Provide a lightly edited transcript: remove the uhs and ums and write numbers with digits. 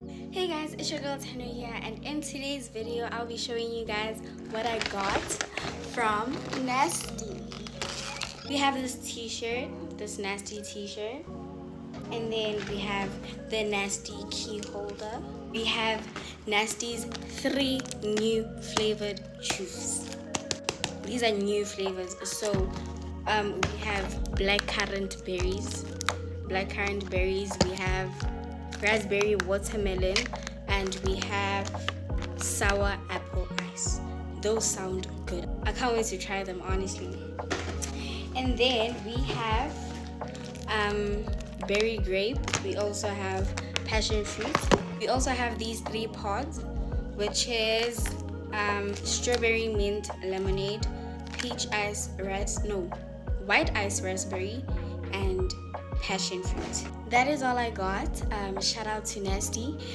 Hey guys, it's your girl Itss.thandooo here, and in today's video I'll be showing you guys what I got from Nasty. We have this t-shirt, this Nasty t-shirt, and then we have the Nasty key holder. We have Nasty's 3 new flavored juice. These are new flavors. So we have blackcurrant berries, we have raspberry watermelon, and we have sour apple ice. Those sound good. I can't wait to try them, honestly. And then we have berry grape. We also have passion fruit. We also have these 3 pods, which is strawberry mint lemonade, white ice raspberry, and passion fruit. That is all I got. Shout out to Nasty.